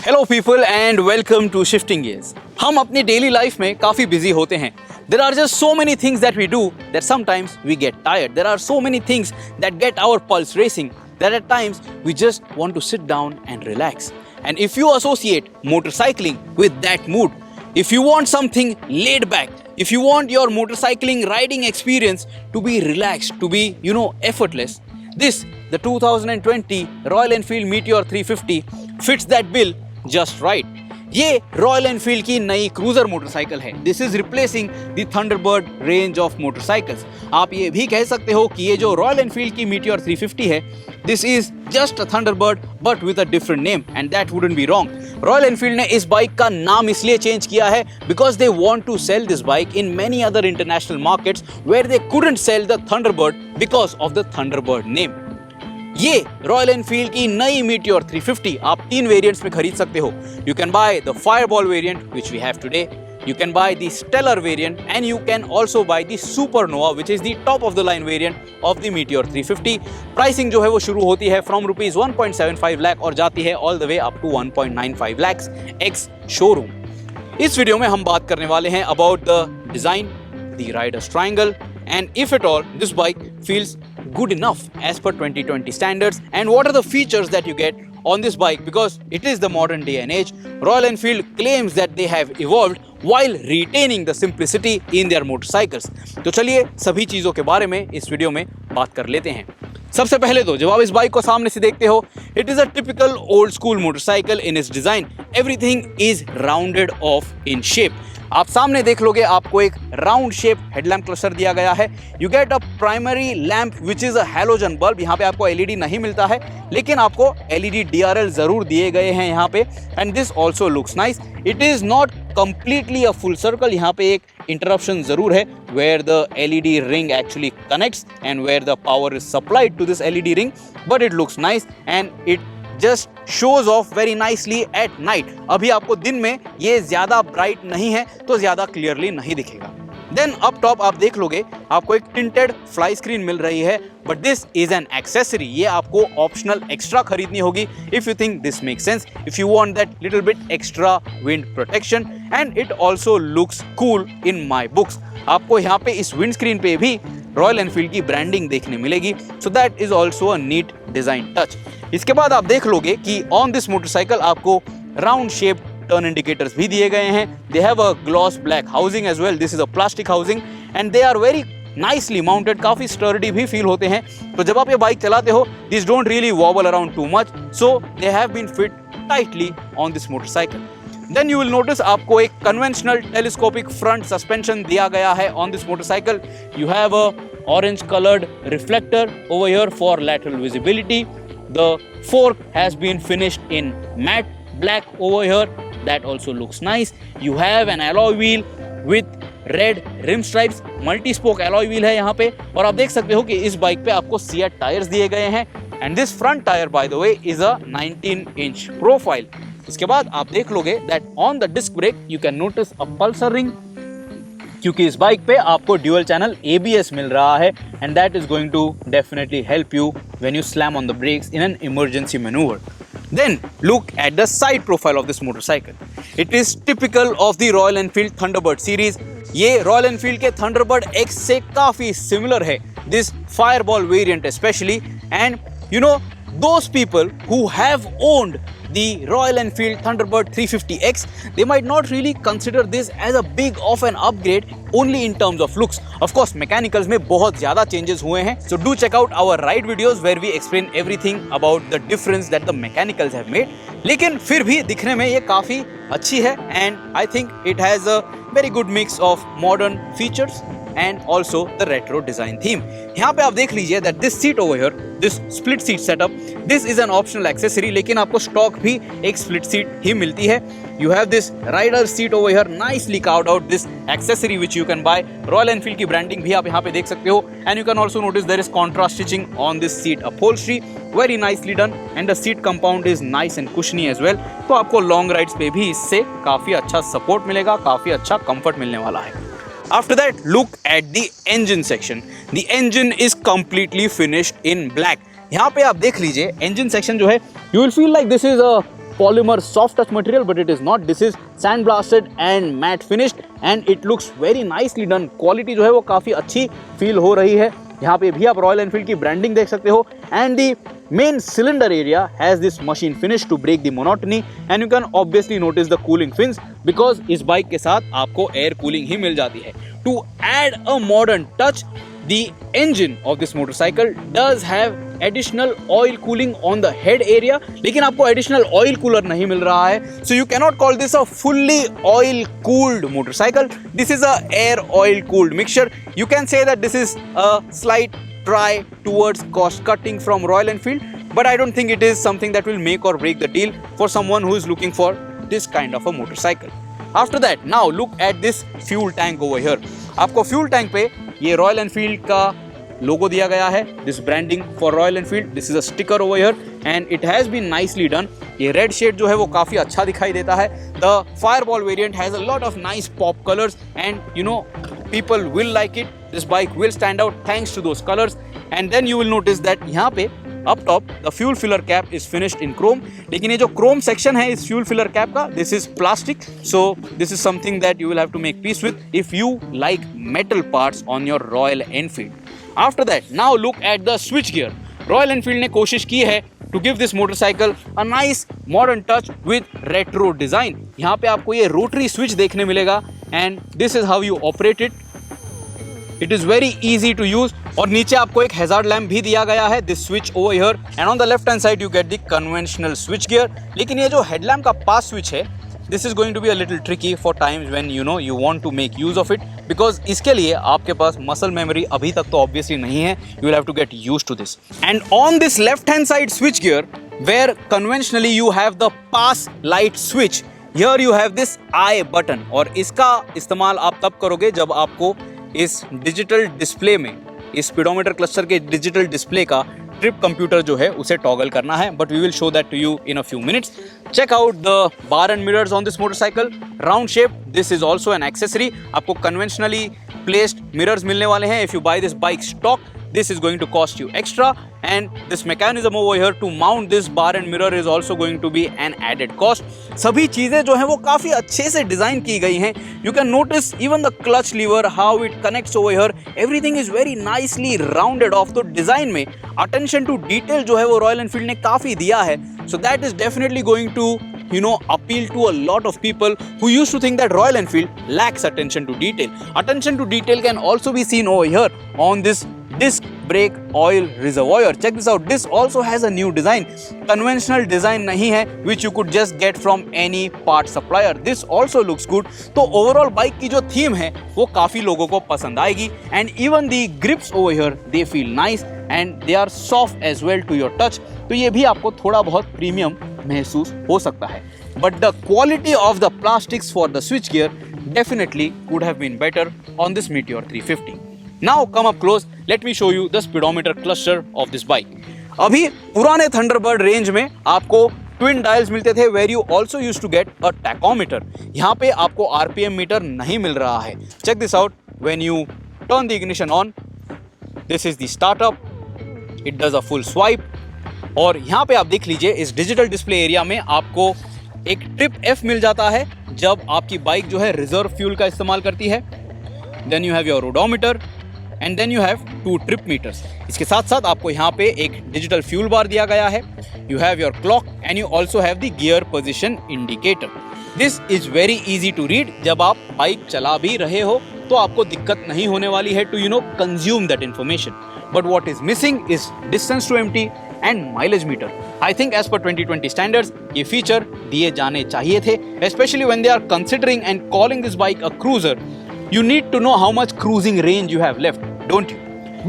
Hello people and welcome to shifting gears. हम अपनी daily life में काफी बिजी होते हैं। There are just so many things that we do that sometimes we get tired. There are so many things that get our pulse racing that at times we just want to sit down and relax. And if you associate motorcycling with that mood, if you want something laid back, if you want your motorcycling riding experience to be relaxed, to be, effortless, the 2020 Royal Enfield Meteor 350 fits that bill just right. ये Royal Enfield की नई cruiser motorcycle है। This is replacing the Thunderbird range of motorcycles. आप ये भी कह सकते हो कि ये जो रॉयल एनफील्ड की मीटियोर 350 है, this is just a Thunderbird but with a different name and that wouldn't be wrong. Royal Enfield ने इस बाइक का नाम इसलिए चेंज किया है because they want to sell this bike in many other international markets where they couldn't sell the Thunderbird because of the Thunderbird name. ये Royal Enfield की नई मीटियोर 350 आप 3 वेरिएंट्स में खरीद सकते हो। You can buy the Fireball variant which we have today, you can buy the stellar variant and you can also buy the supernova which is the top of the line variant of the meteor 350। Pricing जो है वो शुरू होती है from rupees 1.75 lakh और जाती है all the way up to 1.95 lakhs ex showroom. इस वीडियो में हम बात करने वाले हैं about the design, the riders triangle and if at all this bike feels good enough as per 2020 standards and what are the features that you get on this bike because it is the modern day and age. Royal Enfield claims that they have evolved while retaining the simplicity in their motorcycles. तो चलिए सभी चीज़ों के बारे में इस video में बात कर लेते हैं। सबसे पहले तो जब आप इस बाइक को सामने से देखते हो, it is a typical old school motorcycle in its design. Everything is rounded off in shape. आप सामने देख लोगे आपको एक राउंड शेप हेडलैम्प क्लस्टर दिया गया है। You get a primary lamp which is a halogen bulb. यहाँ पे आपको एलईडी नहीं मिलता है लेकिन आपको एलईडी डीआरएल जरूर दिए गए हैं यहाँ पे and this also looks nice. It is not completely a full circle. यहाँ पे एक इंटरप्शन जरूर है where the LED ring actually connects and where the power is supplied to this LED ring, but it looks nice and it just shows off very nicely at night. अभी आपको दिन में ये ज्यादा ब्राइट नहीं है तो ज्यादा क्लियरली नहीं दिखेगा। देन अप टॉप आप देख लोगे आपको एक टिंटेड फ्लाई स्क्रीन मिल रही है, but this is an accessory. ये आपको ऑप्शनल एक्स्ट्रा खरीदनी होगी if you think this make sense, if you want that little bit extra wind protection and it also looks cool in my books. आपको यहाँ पे इस विंड स्क्रीन पे भी रॉयल एनफील्ड की ब्रांडिंग देखने मिलेगी, so that is also a neat design touch. इसके बाद आप देख लोगे कि ऑन दिस मोटरसाइकिल आपको राउंड शेप टर्न इंडिकेटर्स भी दिए गए हैं। They have a gloss black housing as well. This is a plastic housing and they are very nicely mounted, काफी स्टर्डी भी फील होते हैं। तो जब आप ये बाइक चलाते हो this don't really wobble around too much, so they have been fit tightly on this motorcycle. Then you will notice आपको एक कन्वेंशनल टेलीस्कोपिक फ्रंट सस्पेंशन दिया गया है on this motorcycle. You have a orange coloured reflector over here for lateral visibility. The fork has been finished in matte black over here. That also looks nice. You have an alloy wheel with red rim stripes. Multi-spoke alloy wheel है यहाँ पे और आप देख सकते हो कि इस बाइक पे आपको Seat टायर्स दिए गए हैं and this front tire by the way is a 19-inch profile. इसके बाद आप देख लोगे that on the disc brake you can notice a pulsar ring क्योंकि इस बाइक पे आपको ड्यूअल चैनल ABS मिल रहा है and that is going to definitely help you when you slam on the brakes in an emergency maneuver. Then look at the side profile of this motorcycle. It is typical of the Royal Enfield Thunderbird series. ये Royal Enfield के Thunderbird X से काफी similar है, this Fireball variant especially, and you know those people who have owned the Royal Enfield Thunderbird 350X, they might not really consider this as a big of an upgrade only in terms of looks. Of course, mechanicals में बहुत ज़्यादा changes हुए हैं. So do check out our ride videos where we explain everything about the difference that the mechanicals have made. लेकिन फिर भी दिखने में ये काफ़ी अच्छी है and I think it has a very good mix of modern features and also the retro design theme. यहाँ पे आप देख लीजिए that this seat over here, this split seat setup, this is an optional accessory लेकिन आपको stock भी एक split seat ही मिलती है। You have this rider seat over here, nicely carved out this accessory which you can buy. Royal Enfield की branding भी आप यहाँ पे देख सकते हो and you can also notice there is contrast stitching on this seat upholstery, very nicely done and the seat compound is nice and cushiony as well. तो आपको long rides पे भी इससे काफ़ी अच्छा support मिलेगा, काफ़ी अच्छा comfort मिलने वाला है। After that, look at the engine section. The engine is completely finished in black. यहाँ पे आप देख लीजिए engine section जो है, you will feel like this is a polymer soft touch material, but it is not. This is sandblasted and matte finished and it looks very nicely done. Quality जो है वो काफ़ी अच्छी फील हो रही है. यहाँ पे भी आप रॉयल एनफील्ड की ब्रांडिंग देख सकते हो. And the main cylinder area has this machine finish to break the monotony, and you can obviously notice the cooling fins because इस बाइक के साथ आपको एयर कूलिंग ही मिल जाती है. To add a modern touch, the engine of this motorcycle does have additional oil cooling on the head area, लेकिन आपको additional oil cooler नहीं मिल रहा है. So you cannot call this a fully oil cooled motorcycle. This is a air oil cooled mixture. You can say that this is a slight try towards cost cutting from Royal Enfield, but I don't think it is something that will make or break the deal for someone who is looking for this kind of a motorcycle. After that, now look at this fuel tank over here. आपको fuel tank पे ये Royal Enfield का logo दिया गया है. This branding for Royal Enfield. This is a sticker over here and it has been nicely done. ये red shade जो है वो काफ़ी अच्छा दिखाई देता है. The Fireball variant has a lot of nice pop colors and you know people will like it. This bike will stand out thanks to those colors. And then you will notice that यहाँ पे up top the fuel filler cap is finished in chrome. लेकिन ये जो chrome section है इस fuel filler cap का, this is plastic. So this is something that you will have to make peace with if you like metal parts on your Royal Enfield. After that, now look at the switch gear. Royal Enfield ने कोशिश की है to give this motorcycle a nice modern touch with retro design. यहाँ पे आपको ये rotary switch देखने मिलेगा and this is how you operate it. It is very easy to use. और नीचे आपको एक हैजार्ड लैम्प भी दिया गया है. This switch over here and on the left hand side you get the conventional switch gear. लेकिन ये जो हेडलैम्प का पास स्विच है, this is going to be a little tricky for times when you know you want to make use of it because इसके लिए आपके पास muscle memory अभी तक तो obviously नहीं है. You will have to get used to this. And on this left hand side switch gear where conventionally you have the pass light switch, here you have this I button और इसका इस्तेमाल आप तब करोगे जब आपको इस डिजिटल डिस्प्ले में इस स्पीडोमीटर क्लस्टर के डिजिटल डिस्प्ले का ट्रिप कंप्यूटर जो है उसे टॉगल करना है. But we will show that to you in a few minutes. Check out the bar and mirrors on this motorcycle. Round shape, this is also an accessory. आपको conventionally placed mirrors मिलने वाले हैं. If you buy this bike stock, this is going to cost you extra, and this mechanism over here to mount this bar and mirror is also going to be an added cost. सभी चीज़ें जो हैं वो काफ़ी अच्छे से design की गई हैं. You can notice even the clutch lever, how it connects over here. Everything is very nicely rounded off. तो डिज़ाइन में attention to detail जो है वो Royal Enfield ने काफ़ी दिया है. So that is definitely going to appeal to a lot of people who used to think that Royal Enfield lacks attention to detail. Attention to detail can also be seen over here on this disc brake oil reservoir. Check this out. This also has a new design. Conventional design नहीं है which you could just get from any part supplier. This also looks good. तो overall bike की जो theme है वो काफ़ी लोगों को पसंद आएगी. And even the grips over here, they feel nice and they are soft as well to your touch. तो ये भी आपको थोड़ा बहुत प्रीमियम महसूस हो सकता है. But the quality of the plastics for the switchgear definitely could have been better on this Meteor 350. Now come up close. Let me show you the speedometer cluster of this bike. अभी पुराने Thunderbird range में आपको twin dials मिलते थे where you also used to get a tachometer. यहाँ पे आपको RPM metre नहीं मिल रहा है. Check this out. When you turn the ignition on, this is the startup. It does a full swipe. और यहाँ पे आप देख लीजिए इस डिजिटल डिस्प्ले एरिया में आपको एक ट्रिप F मिल जाता है जब आपकी बाइक जो है रिजर्व फ्यूल का इस्तेमाल करती है. Then you have your odometer. And then you have 2 trip meters. इसके साथ साथ आपको यहाँ पे एक डिजिटल फ्यूल बार दिया गया है. You have your clock and you also have the gear position indicator. This is very easy to read. जब आप बाइक चला भी रहे हो तो आपको दिक्कत नहीं होने वाली है to consume that information. But what is missing is distance to empty and mileage meter. I think as per 2020 standards ये फीचर दिए जाने चाहिए थे, specially when they are considering and calling this bike a cruiser. You need to know how much cruising range you have left, don't you?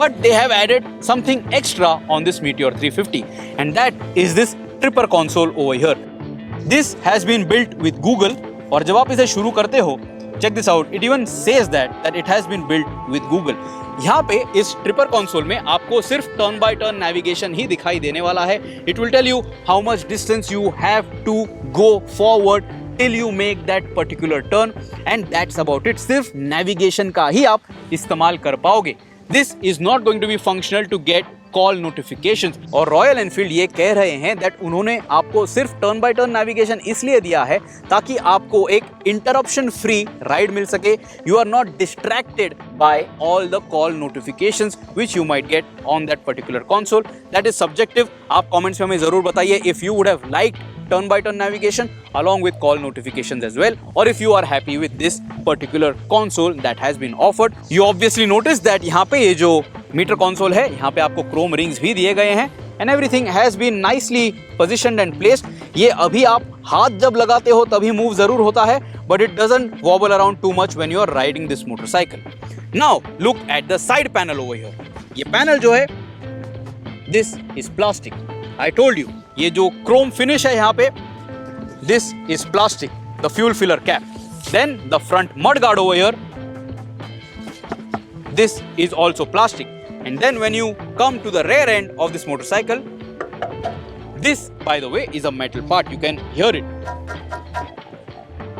But they have added something extra on this Meteor 350, and that is this tripper console over here. This has been built with Google, और जब आप इसे शुरू करते हो, check this out, it even says that it has been built with Google. यहाँ पे इस ट्रिपर कंसोल में आपको सिर्फ टर्न बाय टर्न नेविगेशन ही दिखाई देने वाला है. It will tell you how much distance you have to go forward till you make that particular turn, and that's about it. सिर्फ navigation का ही आप इस्तेमाल कर पाओगे. This is not going to be functional to get call notifications. और royal Enfield ये कह रहे हैं दैट उन्होंने आपको सिर्फ टर्न बाय टर्न नेविगेशन इसलिए दिया है ताकि आपको एक इंटरप्शन फ्री राइड मिल सके। You are not distracted by all the call notifications which you might get on that particular console. That is subjective. आप कमेंट्स में हमें जरूर बताइए if you would have liked turn by turn navigation along with call notifications as well, or if you are happy with this particular console that has been offered. You obviously notice that यहाँ पे ये जो metre console है यहाँ पे आपको chrome rings भी दिए गए हैं and everything has been nicely positioned and placed. ये अभी आप हाथ जब लगाते हो तभी move जरूर होता है, but it doesn't wobble around too much when you are riding this motorcycle. Now look at the side panel over here. ये panel जो है this is plastic. I told you ये जो क्रोम फिनिश है यहाँ पे this is plastic, the fuel filler cap, then the front mud guard over here, this is also plastic, and then when you come to the rear end of this motorcycle, this by the way is a metal part, you can hear it.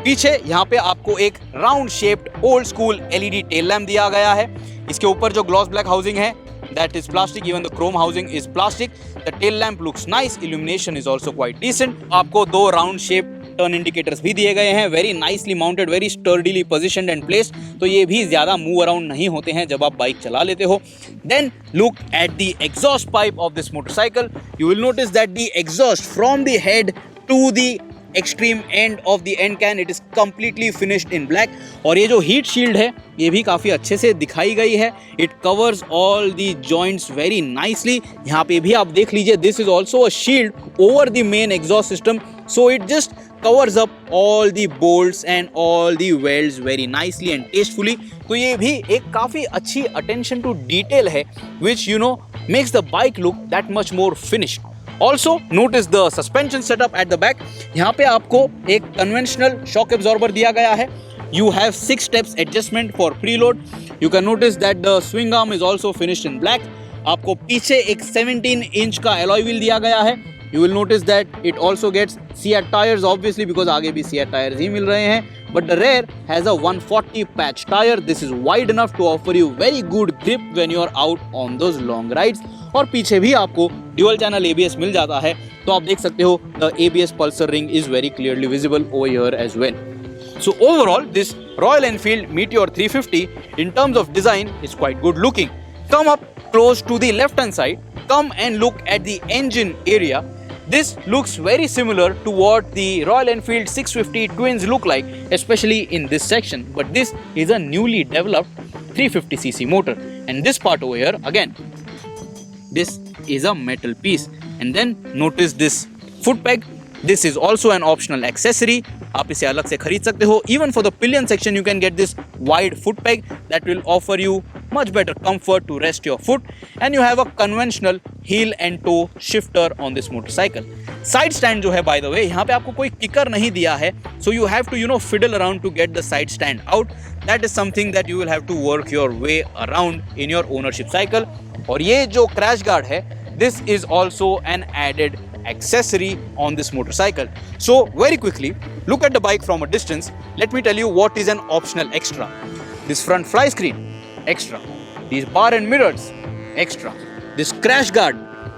पीछे यहाँ पे आपको एक round shaped old school LED tail lamp दिया गया है। इसके ऊपर जो ग्लॉस ब्लैक हाउसिंग है that is plastic, even the chrome housing is plastic. The tail lamp looks nice, illumination is also quite decent. आपको दो round shape turn indicators भी दिए गए हैं, very nicely mounted, very sturdily positioned and placed, तो ये भी ज़्यादा move around नहीं होते हैं जब आप बाइक चला लेते हो। Then look at the exhaust pipe of this motorcycle. You will notice that the exhaust from the head to the extreme end of the end can, it is completely finished in black. और ये जो heat shield है ये भी काफ़ी अच्छे से दिखाई गई है। It covers all the joints very nicely. यहाँ पे भी आप देख लीजिए, this is also a shield over the main exhaust system, so it just covers up all the bolts and all the welds very nicely and tastefully. तो ये भी एक काफ़ी अच्छी attention to detail है which you know makes the bike look that much more finished. Also notice the suspension setup at the back. यहाँ पे आपको एक conventional shock absorber दिया गया है. You have 6 steps adjustment for preload. You can notice that the swing arm is also finished in black. आपको पीछे एक 17 इंच का alloy wheel दिया गया है. You will notice that it also gets Seat tires obviously because आगे भी Seat tires ही मिल रहे हैं. But the rear has a 140 patch tire. This is wide enough to offer you very good grip when you are out on those long rides. और पीछे भी आपको dual channel ABS मिल जाता है, तो आप देख सकते हो the ABS pulsar ring is very clearly visible over here as well. So overall this Royal Enfield Meteor 350 in terms of design is quite good looking. Come up close to the left hand side, come and look at the engine area. This looks very similar to what the Royal Enfield 650 twins look like, especially in this section, but this is a newly developed 350cc motor, and this part over here again, this is a metal piece. And then notice this foot peg. This is also an optional accessory. आप इसे अलग से खरीद सकते हो. Even for the pillion section you can get this wide foot peg that will offer you much better comfort to rest your foot, and you have a conventional heel and toe shifter on this motorcycle. Side stand जो है by the way यहाँ पे आपको कोई kicker नहीं दिया है, so you have to fiddle around to get the side stand out. That is something that you will have to work your way around in your ownership cycle. और ये जो crash guard है, this is also an added accessory on this motorcycle. So very quickly look at the bike from a distance. Let me tell you what is an optional extra. This front fly screen, extra. These bar and mirrors, extra. This crash guard,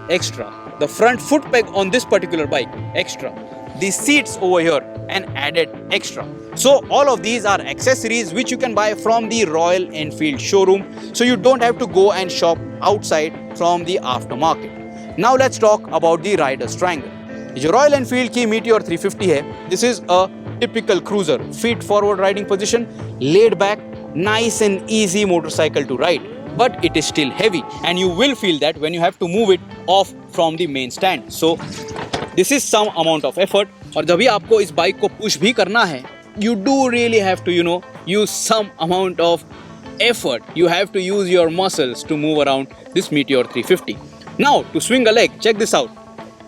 extra. The front foot peg on this particular bike, extra. These seats over here, an added extra. So all of these are accessories which you can buy from the Royal Enfield showroom, so you don't have to go and shop outside from the aftermarket. Now let's talk about the rider's triangle. जो Royal Enfield की Meteor 350 है, this is a typical cruiser, feet forward riding position, laid back, nice and easy motorcycle to ride. But it is still heavy, and you will feel that when you have to move it off from the main stand. So this is some amount of effort. और जब भी आपको इस bike को push भी करना है, you do really have to use some amount of effort. You have to use your muscles to move around this Meteor 350. Now to swing a leg, check this out.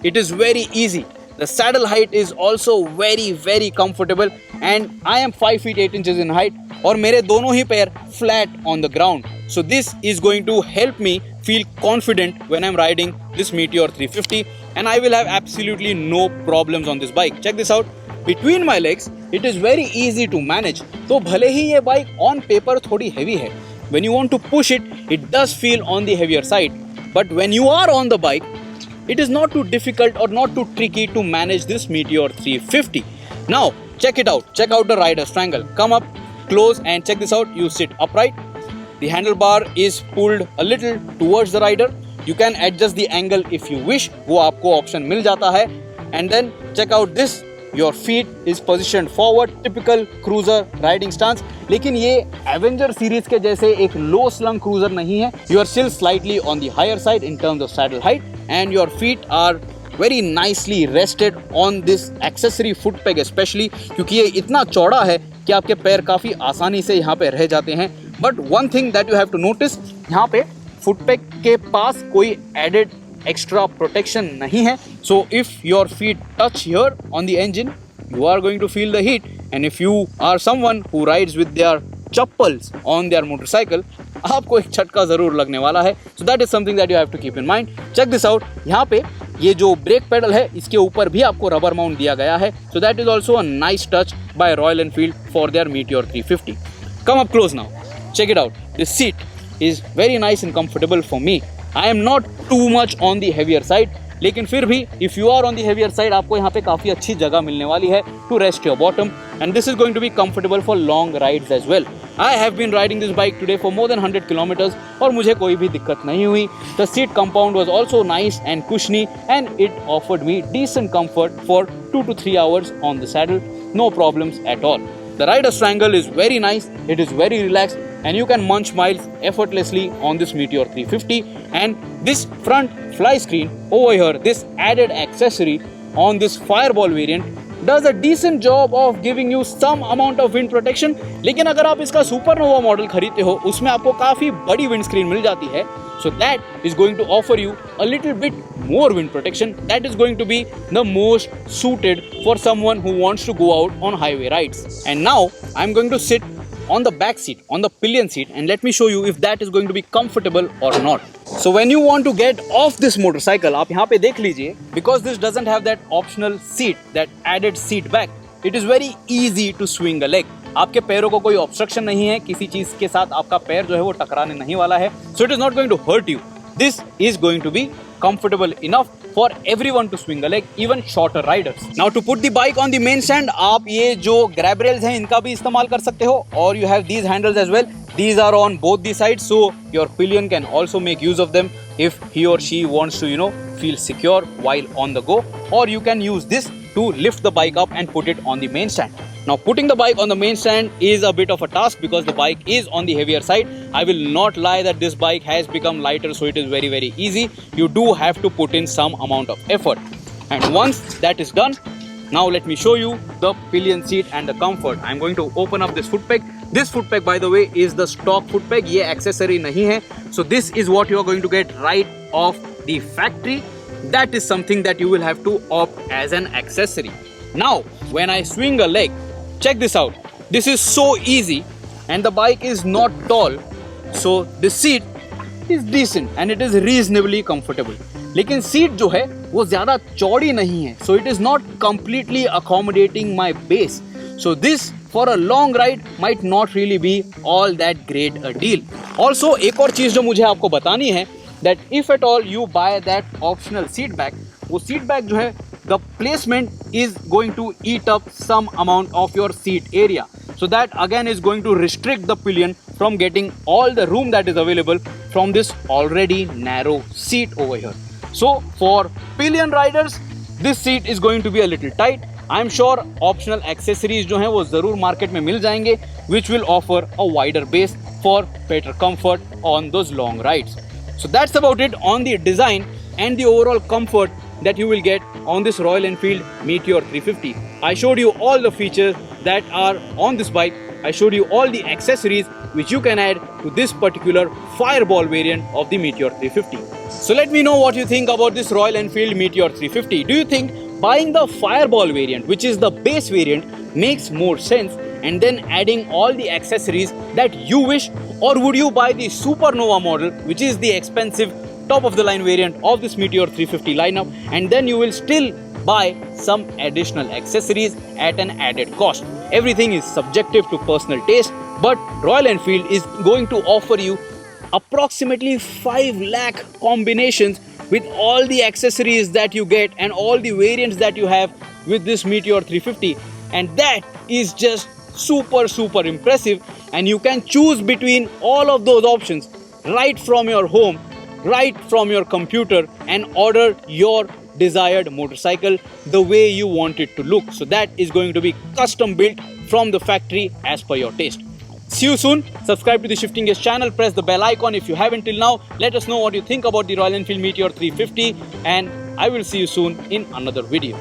It is very easy. The saddle height is also very comfortable, and I am 5 feet 8 inches in height और मेरे दोनों ही पैर flat on the ground. So this is going to help me feel confident when I'm riding this Meteor 350, and I will have absolutely no problems on this bike. Check this out. Between my legs, it is very easy to manage. तो भले ही ये bike on paper थोड़ी heavy है, when you want to push it, it does feel on the heavier side. But when you are on the bike, it is not too difficult or not too tricky to manage this Meteor 350. Now, check it out. Check out the rider's triangle. Come up close and check this out. You sit upright. The handlebar is pulled a little towards the rider. You can adjust the angle if you wish. वो आपको option मिल जाता है. And then check out this. Your feet is positioned forward. Typical cruiser riding stance. लेकिन ये Avenger series के जैसे एक low slung cruiser नहीं है. You are still slightly on the higher side in terms of saddle height, and your feet are very nicely rested on this accessory foot peg, especially क्योंकि ये इतना चौड़ा है कि आपके पैर काफ़ी आसानी से यहाँ पे रह जाते हैं. But one thing that you have to notice, यहाँ पे foot peg के पास कोई added extra protection नहीं है. So if your feet touch here on the engine, you are going to feel the heat. And if you are someone who rides with their chappals on their motorcycle, आपको एक झटका ज़रूर लगने वाला है. So that is something that you have to keep in mind. Check this out. यहाँ पे ये जो ब्रेक पेडल है इसके ऊपर भी आपको रबर माउंट दिया गया है. So that is also a nice touch by Royal Enfield for their Meteor 350. Come up close now. Check it out. This seat is very nice and comfortable for me. I am not too much on the heavier side, लेकिन फिर भी if you are on the heavier side आपको यहाँ पे काफ़ी अच्छी जगह मिलने वाली है to rest your bottom, and this is going to be comfortable for long rides as well. I have been riding this bike today for more than 100 kilometers और मुझे कोई भी दिक्कत नहीं हुई. The seat compound was also nice and cushiony, and it offered me decent comfort for 2 to 3 hours on the saddle. No problems at all. The rider's triangle is very nice, it is very relaxed, and you can munch miles effortlessly on this Meteor 350. And this front fly screen over here, this added accessory on this Fireball variant, does a decent job of giving you some amount of wind protection. लेकिन अगर आप इसका supernova model खरीदते हो उसमें आपको काफ़ी बड़ी विंड स्क्रीन मिल जाती है. So that is going to offer you a little bit more wind protection. That is going to be the most suited for someone who wants to go out on highway rides. And now I'm going to sit on the back seat, on the pillion seat, and let me show you if that is going to be comfortable or not. So when you want to get off this motorcycle, आप यहाँ पे देख लीजिए, because this doesn't have that optional seat, that added seat back, it is very easy to swing a leg. आपके पैरों को कोई obstruction नहीं है, किसी चीज के साथ आपका पैर जो है वो टकराने नहीं वाला है. So it is not going to hurt you. This is going to be comfortable enough for everyone to swing a leg, even shorter riders. Now to put the bike on the main stand, आप ये जो grab rails हैं इनका भी इस्तेमाल कर सकते हो, or you have these handles as well. These are on both the sides, so your pillion can also make use of them if he or she wants to, feel secure while on the go. Or you can use this to lift the bike up and put it on the main stand. Now putting the bike on the main stand is a bit of a task because the bike is on the heavier side. I will not lie that this bike has become lighter, so it is very, very easy. You do have to put in some amount of effort. And once that is done, now let me show you the pillion seat and the comfort. I'm going to open up this foot peg. This foot peg, by the way, is the stock foot peg. ये accessory नहीं है. So this is what you are going to get right off the factory. That is something that you will have to opt as an accessory. Now, when I swing a leg, check this out. This is so easy, and the bike is not tall, so the seat is decent and it is reasonably comfortable. लेकिन seat जो है वो ज़्यादा चौड़ी नहीं है, so it is not completely accommodating my base. So this for a long ride might not really be all that great a deal. Also एक और चीज़ जो मुझे आपको बतानी है, that if at all you buy that optional seat back, वो seat back जो है, the placement is going to eat up some amount of your seat area. So that again is going to restrict the pillion from getting all the room that is available from this already narrow seat over here. So for pillion riders, this seat is going to be a little tight. I am sure optional accessories जो हैं वो ज़रूर market में मिल जाएंगे, which will offer a wider base for better comfort on those long rides. So that's about it on the design and the overall comfort that you will get on this Royal Enfield Meteor 350. I showed you all the features that are on this bike. I showed you all the accessories which you can add to this particular Fireball variant of the Meteor 350. So let me know what you think about this Royal Enfield Meteor 350. Do you think buying the Fireball variant, which is the base variant, makes more sense, and then adding all the accessories that you wish, or would you buy the Supernova model, which is the expensive top of the line variant of this Meteor 350 lineup, and then you will still buy some additional accessories at an added cost? Everything is subjective to personal taste, but Royal Enfield is going to offer you approximately 5 lakh combinations with all the accessories that you get and all the variants that you have with this Meteor 350, and that is just super impressive. And you can choose between all of those options right from your home, right from your computer, and order your desired motorcycle the way you want it to look. So that is going to be custom built from the factory as per your taste. See you soon. Subscribe to the Shifting Gears channel. Press the bell icon if you haven't till now. Let us know what you think about the Royal Enfield Meteor 350, and I will see you soon in another video.